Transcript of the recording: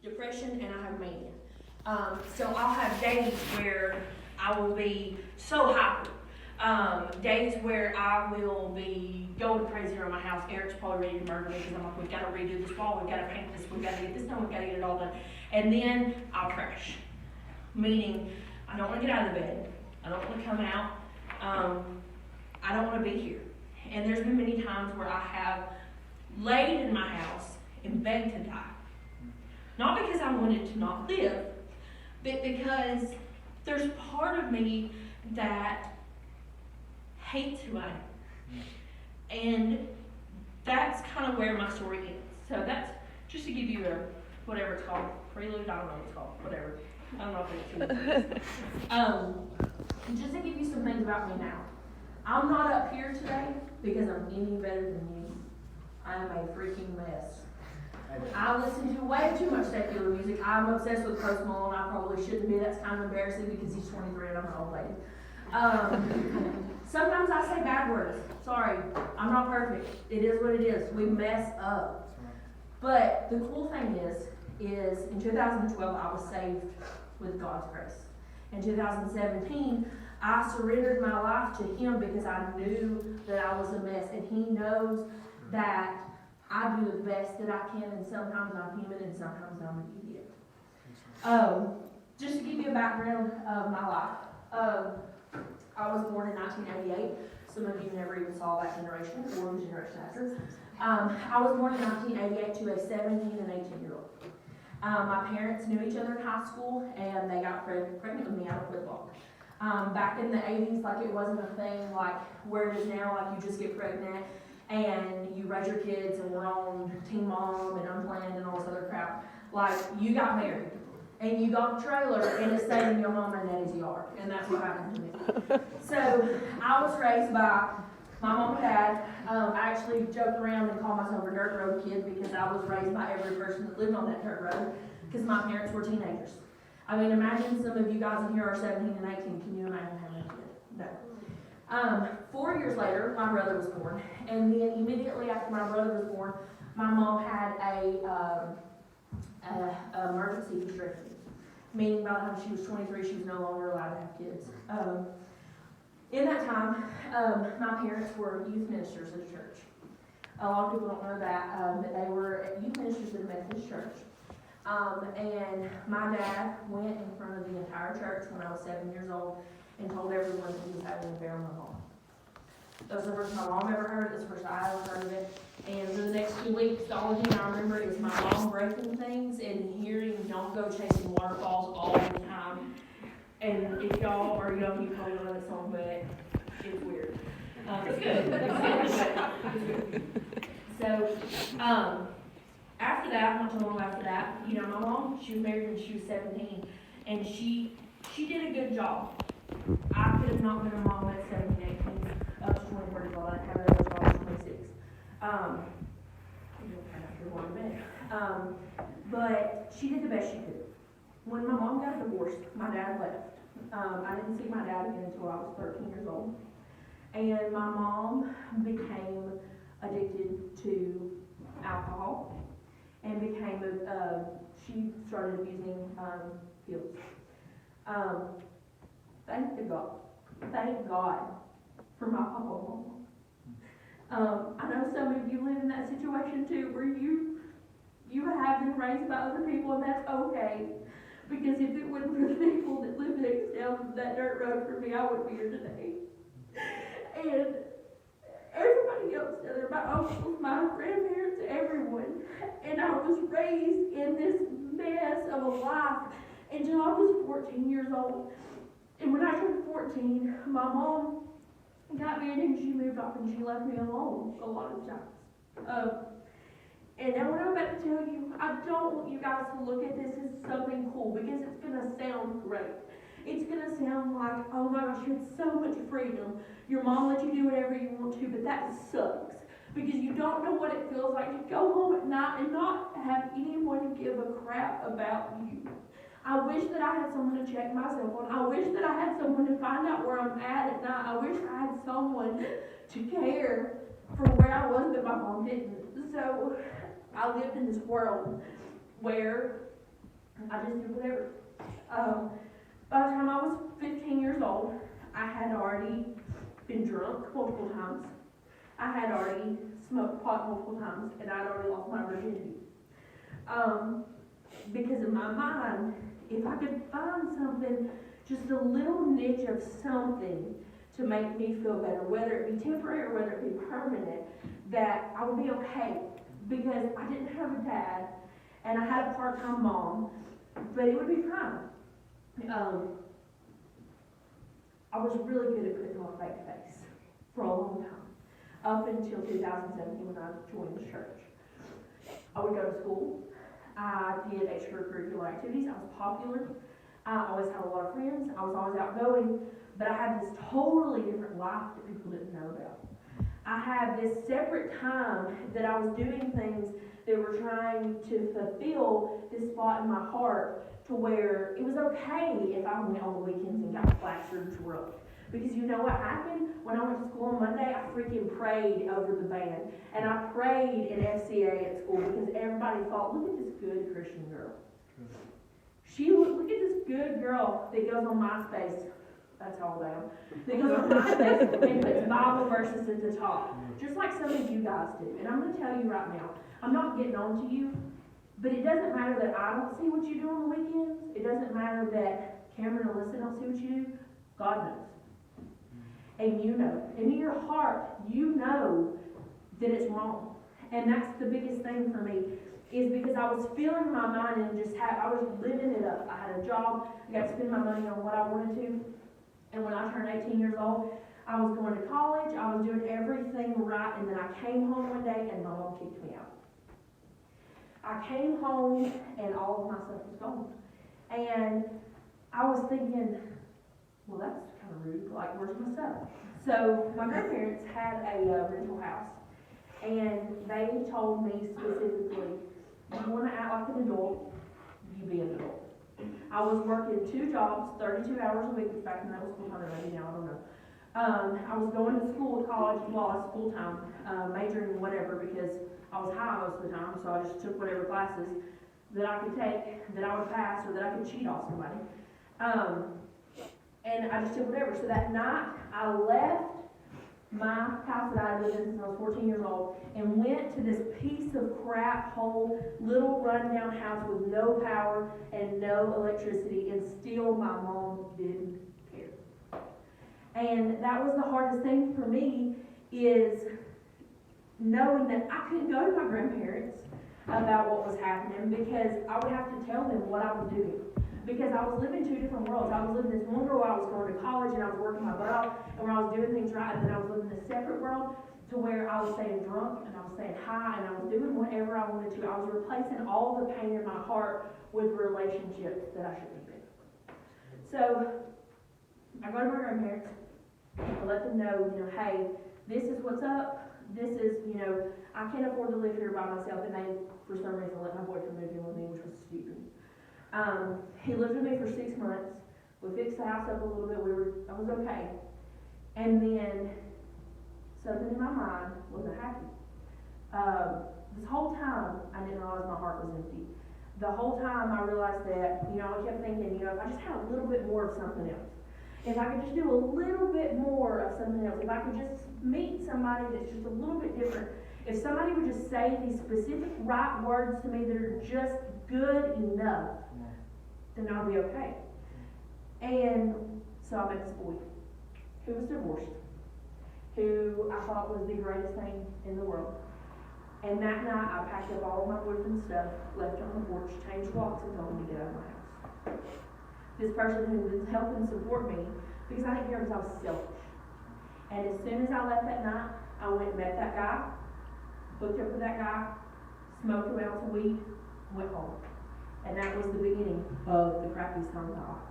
depression and I have mania. So I'll have days where I will be so hyper. Days where I will be going crazy around my house. Eric's probably ready to murder me because I'm like, we've got to redo this wall, we've got to paint this, we've got to get this done, we've got to get it all done. And then I'll crash. Meaning, I don't want to get out of the bed. I don't want to come out. I don't want to be here. And there's been many times where I have laid in my house and begged to die. Not because I wanted to not live, but because there's part of me that hates who I am. And that's kind of where my story ends. So that's just to give you a, whatever it's called, prelude, I don't know what it's called, whatever. I don't know if it's just to give you some things about me now. I'm not up here today because I'm any better than you. I am a freaking mess. I listen to way too much secular music. I'm obsessed with Post Malone. I probably shouldn't be. That's kind of embarrassing because he's 23 and I'm an old lady. Sometimes I say bad words. Sorry, I'm not perfect. It is what it is. We mess up. But the cool thing is in 2012 I was saved with God's grace. In 2017, I surrendered my life to Him because I knew that I was a mess, and He knows that I do the best that I can, and sometimes I'm human and sometimes I'm an idiot. Just to give you a background of my life, I was born in 1988. Some of you never even saw that generation or the generation after. I was born in 1988 to a 17 and 18-year-old. My parents knew each other in high school, and they got pregnant with me out of wedlock. Back in the 80s, like it wasn't a thing like where it is now, like you just get pregnant and you raise your kids and we're on Teen Mom and Unplanned and all this other crap. Like you got married and you got a trailer and it stayed in your mom and daddy's yard, and that's what happened to me. So I was raised by my mom and dad. I actually joked around and called myself a dirt road kid because I was raised by every person that lived on that dirt road because my parents were teenagers. I mean, imagine some of you guys in here are 17 and 18. Can you imagine having a kid? No. 4 years later, my brother was born. And then immediately after my brother was born, my mom had a emergency hysterectomy. Meaning by the time she was 23, she was no longer allowed to have kids. In that time, my parents were youth ministers at a church. A lot of people don't know that, but they were youth ministers at a Methodist church. And my dad went in front of the entire church when I was 7 years old and told everyone that he was having an affair with my mom. That was the first my mom ever heard it. That's the first I ever heard of it. And for the next 2 weeks, the only thing I remember is my mom breaking things and hearing "Don't Go Chasing Waterfalls" all the time. And if y'all are young, you probably know that song, but it's weird. It's good. It's good. So, after that, not too long after that, you know, my mom, she was married when she was 17, and she did a good job. I could have not been a mom at 17, 18, up to 24 years old. I didn't have another job at 26. But she did the best she could. When my mom got divorced, my dad left. I didn't see my dad again until I was 13 years old. And my mom became addicted to alcohol and she started abusing pills. Thank God for my papa and mama. I know some of you live in that situation too, where you have been raised by other people, and that's okay. Because if it wasn't for the people that live next down that dirt road for me, I wouldn't be here today. And everybody else down there, my uncles, my grandparents, everyone. And I was raised in this mess of a life until I was 14 years old. And when I turned 14, my mom got married and she moved off and she left me alone a lot of times. And now what I'm about to tell you, I don't want you guys to look at this as something cool because it's going to sound great. It's going to sound like, oh my gosh, you had so much freedom. Your mom let you do whatever you want to, but that sucks. Because you don't know what it feels like to go home at night and not have anyone give a crap about you. I wish that I had someone to check myself on. I wish that I had someone to find out where I'm at night. I wish I had someone to care for where I was, but my mom didn't. So I lived in this world where I just did whatever. By the time I was 15 years old, I had already been drunk multiple times. I had already smoked pot multiple times, and I had already lost my virginity. Because in my mind, if I could find something, just a little niche of something to make me feel better, whether it be temporary or whether it be permanent, that I would be okay. Because I didn't have a dad, and I had a part-time mom, but it would be fine. I was really good at putting on a fake face for a long time, up until 2017 when I joined the church. I would go to school. I did extracurricular activities. I was popular. I always had a lot of friends. I was always outgoing, but I had this totally different life that people didn't know about. I had this separate time that I was doing things that were trying to fulfill this spot in my heart to where it was okay if I went on the weekends and got plastered drunk. Because you know what happened? When I went to school on Monday, I freaking prayed over the band. And I prayed in FCA at school because everybody thought, look at this good Christian girl. Look at this good girl that goes on MySpace. That's all I am. That goes on MySpace and puts Bible verses at the top. Just like some of you guys do. And I'm going to tell you right now, I'm not getting on to you, but it doesn't matter that I don't see what you do on the weekends. It doesn't matter that Cameron and Alyssa don't see what you do. God knows. And you know. And in your heart, you know that it's wrong. And that's the biggest thing for me, is because I was filling my mind and I was living it up. I had a job. I got to spend my money on what I wanted to. And when I turned 18 years old, I was going to college. I was doing everything right. And then I came home one day and my mom kicked me out. I came home and all of my stuff was gone. And I was thinking, well, that's kind of rude. Like, where's my stuff? So my grandparents had a rental house. And they told me specifically, you want to act like an adult, you be an adult. I was working 2 jobs, 32 hours a week. Back then that was full-time, or maybe now, I don't know. I was going to school, college, while I was full-time, majoring in whatever, because I was high most of the time, so I just took whatever classes that I could take, that I would pass, or that I could cheat off somebody. And I just took whatever. So that night, I left my house that I lived in since I was 14 years old and went to this piece of crap hole, little rundown house with no power and no electricity, and still my mom didn't care. And that was the hardest thing for me, is knowing that I couldn't go to my grandparents about what was happening, because I would have to tell them what I was doing. Because I was living 2 different worlds. I was living this one world where I was going to college and I was working my butt off and where I was doing things right, and then I was living this separate world to where I was staying drunk and I was staying high and I was doing whatever I wanted to. I was replacing all the pain in my heart with relationships that I shouldn't have been. So I go to my grandparents. I let them know, hey, this is what's up. This is, I can't afford to live here by myself, and they, for some reason, let my boyfriend move in with me, which was stupid. He lived with me for 6 months. We fixed the house up a little bit. I was okay. And then something in my mind wasn't happy. This whole time, I didn't realize my heart was empty. The whole time I realized that, I kept thinking, if I just had a little bit more of something else. If I could just do a little bit more of something else. If I could just meet somebody that's just a little bit different. If somebody would just say these specific right words to me that are just good enough, then I'll be okay. And so I met this boy who was divorced, who I thought was the greatest thing in the world. And that night I packed up all of my boyfriend's stuff, left on the porch, changed locks, and told him to get out of my house. This person who was helping support me, because I didn't care, because I was selfish. And as soon as I left that night, I went and met that guy, hooked up with that guy, smoked an ounce of weed, went home. And that was the beginning of the crappiest time of my life.